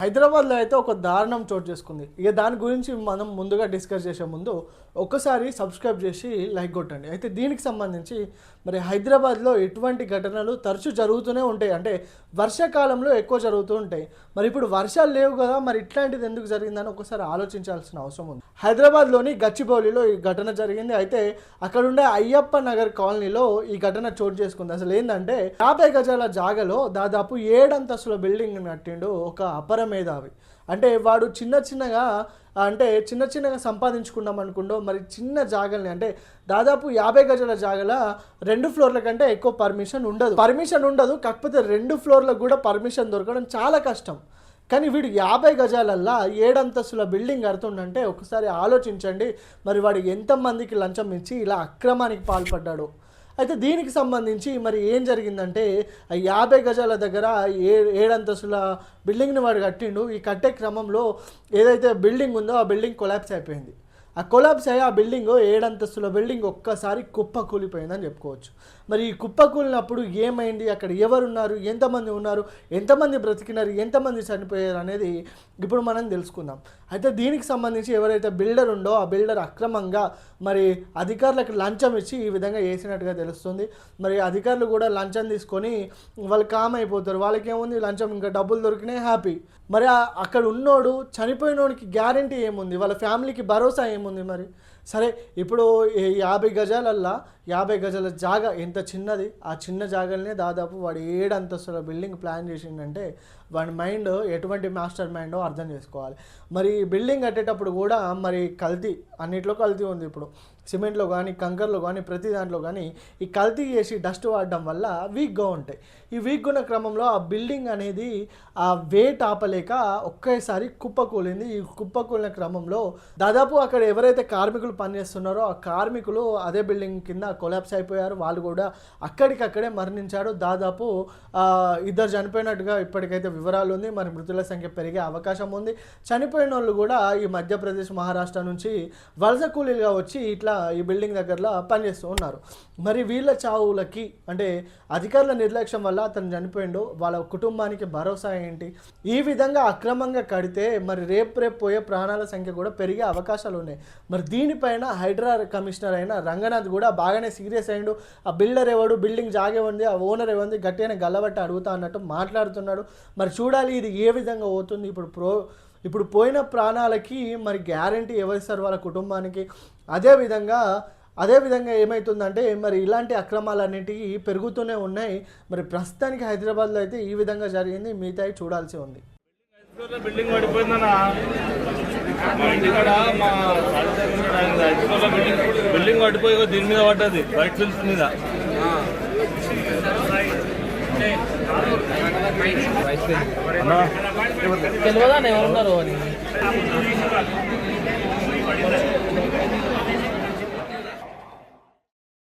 హైదరాబాద్లో అయితే ఒక దారుణం చోటు చేసుకుంది. ఇక దాని గురించి మనం ముందుగా డిస్కస్ చేసే ముందు ఒక్కసారి సబ్స్క్రైబ్ చేసి లైక్ కొట్టండి. అయితే దీనికి సంబంధించి మరి హైదరాబాద్లో ఎటువంటి ఘటనలు తరచూ జరుగుతూనే ఉంటాయి, అంటే వర్షాకాలంలో ఎక్కువ జరుగుతూ ఉంటాయి. మరి ఇప్పుడు వర్షాలు లేవు కదా, మరి ఇట్లాంటిది ఎందుకు జరిగిందని ఒకసారి ఆలోచించాల్సిన అవసరం ఉంది. హైదరాబాద్లోని గచ్చిబౌలిలో ఈ ఘటన జరిగింది. అయితే అక్కడుండే అయ్యప్ప నగర్ కాలనీలో ఈ ఘటన చోటు చేసుకుంది. అసలు ఏంటంటే 50 గజాల జాగలో దాదాపు 7 అంతస్తుల బిల్డింగ్ కట్టిండు ఒక అపర మేధావి. అంటే వాడు చిన్న చిన్నగా సంపాదించుకున్నాం అనుకుంటో మరి చిన్న జాగల్ని, అంటే దాదాపు 50 గజాల జాగల 2 ఫ్లోర్ల కంటే ఎక్కువ పర్మిషన్ ఉండదు. కాకపోతే 2 ఫ్లోర్లకు కూడా పర్మిషన్ దొరకడం చాలా కష్టం. కానీ వీడు 50 గజాలల్లా 7 అంతస్తుల బిల్డింగ్ కడుతుండంటే ఒకసారి ఆలోచించండి, మరి వాడు ఎంతమందికి లంచం ఇచ్చి ఇలా అక్రమానికి పాల్పడ్డాడు. అయితే దీనికి సంబంధించి మరి ఏం జరిగిందంటే 50 గజాల దగ్గర 7 అంతస్తుల బిల్డింగ్ని వాడు కట్టిండు. ఈ కట్టే క్రమంలో ఏదైతే బిల్డింగ్ ఉందో ఆ బిల్డింగ్ కొలాప్స్ అయిపోయింది. ఆ కొలాప్స్ అయ్యి ఆ బిల్డింగ్ 7 అంతస్తుల బిల్డింగ్ ఒక్కసారి కుప్ప కూలిపోయిందని చెప్పుకోవచ్చు. మరి ఈ కుప్ప కూలినప్పుడు ఏమైంది, అక్కడ ఎవరున్నారు, ఎంతమంది ఉన్నారు, ఎంతమంది బ్రతికినారు, ఎంతమంది చనిపోయారు అనేది ఇప్పుడు మనం తెలుసుకుందాం. అయితే దీనికి సంబంధించి ఎవరైతే బిల్డర్ ఉందో ఆ బిల్డర్ అక్రమంగా మరి అధికారులకు లంచం ఇచ్చి ఈ విధంగా వేసినట్టుగా తెలుస్తుంది. మరి అధికారులు కూడా లంచం తీసుకొని వాళ్ళు కామ్ అయిపోతారు. వాళ్ళకి ఏముంది, లంచం ఇంకా డబ్బులు దొరికినాయి, హ్యాపీ. మరి అక్కడ ఉన్నోడు చనిపోయినోడికి గ్యారంటీ ఏముంది, వాళ్ళ ఫ్యామిలీకి భరోసా ఏముంది? మరి సరే, ఇప్పుడు 50 గజాలల్లా 50 గజాల జాగా ఎంత చిన్నది, ఆ చిన్న జాగాలనే దాదాపు వాడు 7 అంతస్తుల బిల్డింగ్ ప్లాన్ చేసిండంటే వాడి మైండ్ ఎటువంటి మాస్టర్ మైండో అర్థం చేసుకోవాలి. మరి బిల్డింగ్ కట్టేటప్పుడు కూడా మరి కల్తీ, అన్నిట్లో కల్తీ ఉంది. ఇప్పుడు సిమెంట్లో కానీ కంకర్లో కానీ ప్రతి దాంట్లో కానీ ఈ కల్తీ చేసి డస్ట్ వాడడం వల్ల వీక్గా ఉంటాయి. ఈ వీక్ ఉన్న క్రమంలో ఆ బిల్డింగ్ అనేది ఆ వెయిట్ ఆపలేక ఒకేసారి కుప్పకూలింది. ఈ కుప్పకూలిన క్రమంలో దాదాపు అక్కడ ఎవరైతే కార్మికులు పనిచేస్తున్నారో ఆ కార్మికులు అదే బిల్డింగ్ కింద కొలాప్స్ అయిపోయారు. వాళ్ళు కూడా అక్కడికక్కడే మరణించారు. దాదాపు 2 చనిపోయినట్టుగా ఇప్పటికైతే వివరాలు ఉంది. మరి మృతుల సంఖ్య పెరిగే అవకాశం ఉంది. చనిపోయిన వాళ్ళు కూడా ఈ మధ్యప్రదేశ్, మహారాష్ట్ర నుంచి వలస కూలీలుగా వచ్చి ఇట్లా ఈ బిల్డింగ్ దగ్గరలో పనిచేస్తూ ఉన్నారు. మరి వీళ్ళ చావులకి, అంటే అధికారుల నిర్లక్ష్యం వల్ల అతను చనిపోయిండు, వాళ్ళ కుటుంబానికి భరోసా ఏంటి? ఈ విధంగా అక్రమంగా కడితే మరి రేపు పోయే ప్రాణాల సంఖ్య కూడా పెరిగే అవకాశాలు ఉన్నాయి. మరి దీనిపైన హైడ్రా కమిషనర్ అయిన రంగనాథ్ కూడా బాగానే సీరియస్ అయ్యిండు. ఆ బిల్డర్ ఎవడు, బిల్డింగ్ జాగే ఉంది, ఆ ఓనర్ ఏముంది, గట్టిగా గల్లబట్టి అడుగుతా అన్నట్టు మాట్లాడుతున్నాడు. మరి చూడాలి ఇది ఏ విధంగా అవుతుంది. ఇప్పుడు పోయిన ప్రాణాలకి మరి గ్యారంటీ ఎవరిస్తారు వాళ్ళ కుటుంబానికి? అదేవిధంగా ఏమవుతుందంటే మరి ఇలాంటి అక్రమాలన్నిటికీ పెరుగుతూనే ఉన్నాయి. మరి ప్రస్తుతానికి హైదరాబాద్లో అయితే ఈ విధంగా జరిగింది, మిగతా చూడాల్సి ఉంది. బిల్డింగ్ పడిపోయిందన్నా, బిల్డింగ్ పడిపోయి దీని మీద పడ్డది, వైట్ ఫిల్స్ మీద. తెలియదా ఎవరున్నారు అని